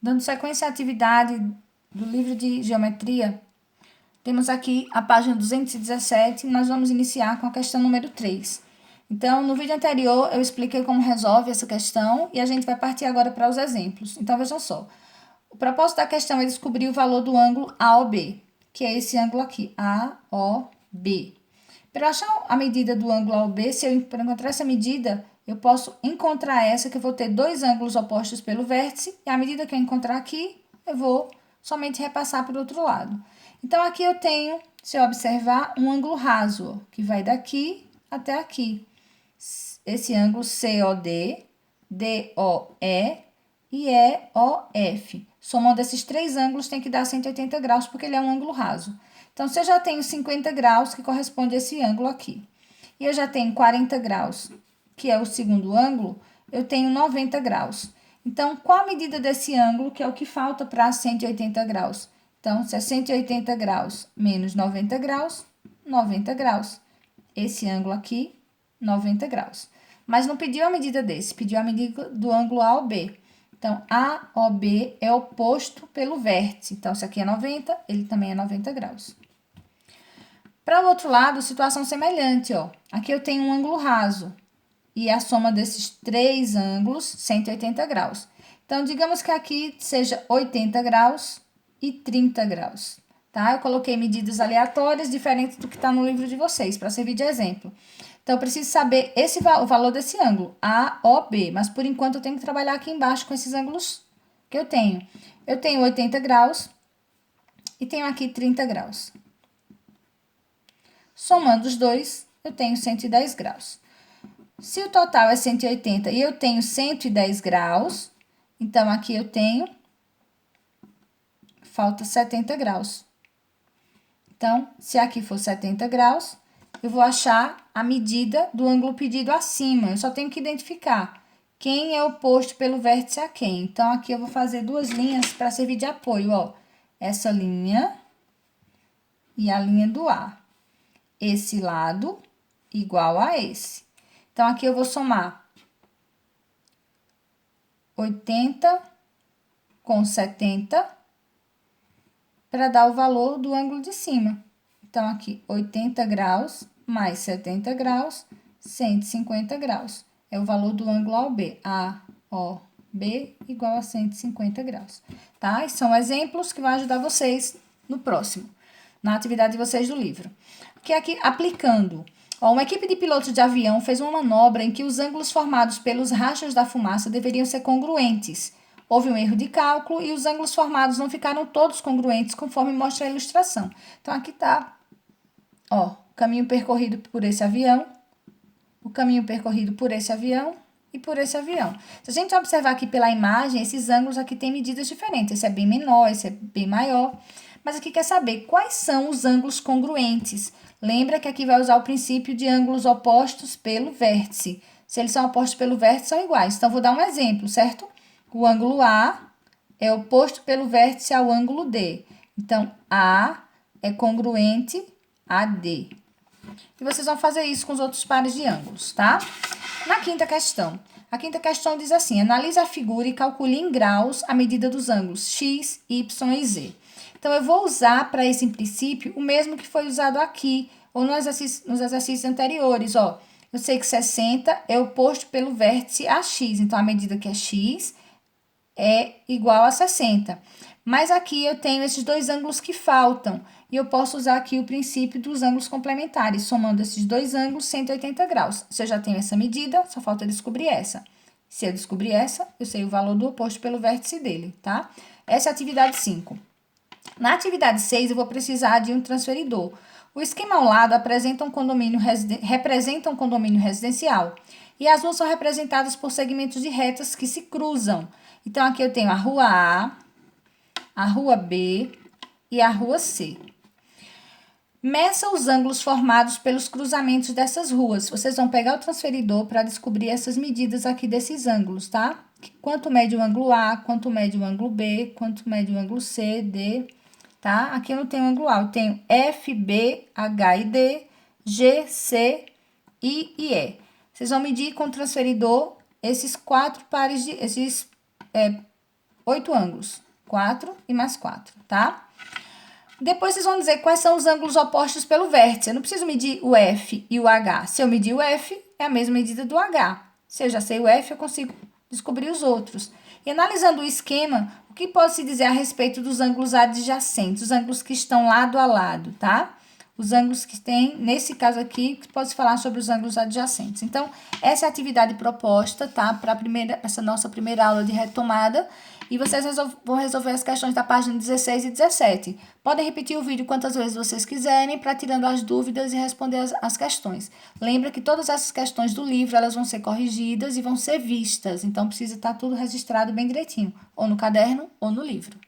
Dando sequência à atividade do livro de geometria, temos aqui a página 217 e nós vamos iniciar com a questão número 3. Então, no vídeo anterior, eu expliquei como resolve essa questão e a gente vai partir agora para os exemplos. Então, vejam só. O propósito da questão é descobrir o valor do ângulo AOB, que é esse ângulo aqui, AOB. Para achar a medida do ângulo AOB, para encontrar essa medida, eu posso encontrar essa, que eu vou ter dois ângulos opostos pelo vértice, e à medida que eu encontrar aqui, eu vou somente repassar para o outro lado. Então, aqui eu tenho, se eu observar, um ângulo raso, que vai daqui até aqui. Esse ângulo COD, DOE e EOF. Somando esses três ângulos tem que dar 180 graus, porque ele é um ângulo raso. Então, se eu já tenho 50 graus, que corresponde a esse ângulo aqui, e eu já tenho 40 graus, que é o segundo ângulo, eu tenho 90 graus. Então, qual a medida desse ângulo, que é o que falta para 180 graus? Então, se é 180 graus menos 90 graus, 90 graus. Esse ângulo aqui, 90 graus. Mas não pediu a medida desse, pediu a medida do ângulo AOB. Então, AOB é oposto pelo vértice. Então, se aqui é 90, ele também é 90 graus. Para o outro lado, situação semelhante, ó. Aqui eu tenho um ângulo raso. E a soma desses três ângulos, 180 graus. Então, digamos que aqui seja 80 graus e 30 graus. Tá? Eu coloquei medidas aleatórias, diferentes do que está no livro de vocês, para servir de exemplo. Então, eu preciso saber o valor desse ângulo, AOB. Mas, por enquanto, eu tenho que trabalhar aqui embaixo com esses ângulos que eu tenho. Eu tenho 80 graus e tenho aqui 30 graus. Somando os dois, eu tenho 110 graus. Se o total é 180 e eu tenho 110 graus, então aqui eu tenho, falta 70 graus. Então, se aqui for 70 graus, eu vou achar a medida do ângulo pedido acima. Eu só tenho que identificar quem é oposto pelo vértice a quem. Então, aqui eu vou fazer duas linhas para servir de apoio, ó. Essa linha e a linha do A. Esse lado igual a esse. Então, aqui eu vou somar 80 com 70 para dar o valor do ângulo de cima. Então, aqui, 80 graus mais 70 graus, 150 graus. É o valor do ângulo AOB. AOB igual a 150 graus. Tá? E são exemplos que vão ajudar vocês no próximo, na atividade de vocês do livro. Que aqui, aplicando. Ó, uma equipe de pilotos de avião fez uma manobra em que os ângulos formados pelos rachos da fumaça deveriam ser congruentes. Houve um erro de cálculo e os ângulos formados não ficaram todos congruentes, conforme mostra a ilustração. Então, aqui está, ó, o caminho percorrido por esse avião, o caminho percorrido por esse avião e por esse avião. Se a gente observar aqui pela imagem, esses ângulos aqui têm medidas diferentes. Esse é bem menor, esse é bem maior. Mas aqui quer saber quais são os ângulos congruentes. Lembra que aqui vai usar o princípio de ângulos opostos pelo vértice. Se eles são opostos pelo vértice, são iguais. Então, vou dar um exemplo, certo? O ângulo A é oposto pelo vértice ao ângulo D. Então, A é congruente a D. E vocês vão fazer isso com os outros pares de ângulos, tá? Na quinta questão. A quinta questão diz assim: analise a figura e calcule em graus a medida dos ângulos x, y e z. Então, eu vou usar para esse princípio o mesmo que foi usado aqui, ou nos exercícios anteriores, ó. Eu sei que 60 é oposto pelo vértice a x, então a medida que é x é igual a 60. Mas aqui eu tenho esses dois ângulos que faltam, e eu posso usar aqui o princípio dos ângulos complementares, somando esses dois ângulos, 180 graus. Se eu já tenho essa medida, só falta descobrir essa. Se eu descobrir essa, eu sei o valor do oposto pelo vértice dele, tá? Essa é a atividade 5. Na atividade 6, eu vou precisar de um transferidor. O esquema ao lado representa um condomínio residencial. E as ruas são representadas por segmentos de retas que se cruzam. Então, aqui eu tenho a rua A, a rua B e a rua C. Meça os ângulos formados pelos cruzamentos dessas ruas. Vocês vão pegar o transferidor para descobrir essas medidas aqui desses ângulos, tá? Quanto mede o ângulo A, quanto mede o ângulo B, quanto mede o ângulo C, D, tá? Aqui eu não tenho ângulo A, eu tenho F, B, H e D, G, C, I e E. Vocês vão medir com o transferidor esses quatro pares de... 8 ângulos. 4 e mais 4, tá? Depois vocês vão dizer quais são os ângulos opostos pelo vértice. Eu não preciso medir o F e o H. Se eu medir o F, é a mesma medida do H. Se eu já sei o F, eu consigo descobrir os outros. E analisando o esquema, o que pode se dizer a respeito dos ângulos adjacentes, os ângulos que estão lado a lado, tá? Os ângulos que tem, nesse caso aqui, pode-se falar sobre os ângulos adjacentes. Então, essa é a atividade proposta, tá? Para essa nossa primeira aula de retomada. E vocês vão resolver as questões da página 16 e 17. Podem repetir o vídeo quantas vezes vocês quiserem, para tirando as dúvidas e responder as questões. Lembra que todas essas questões do livro, elas vão ser corrigidas e vão ser vistas. Então, precisa estar tudo registrado bem direitinho, ou no caderno ou no livro.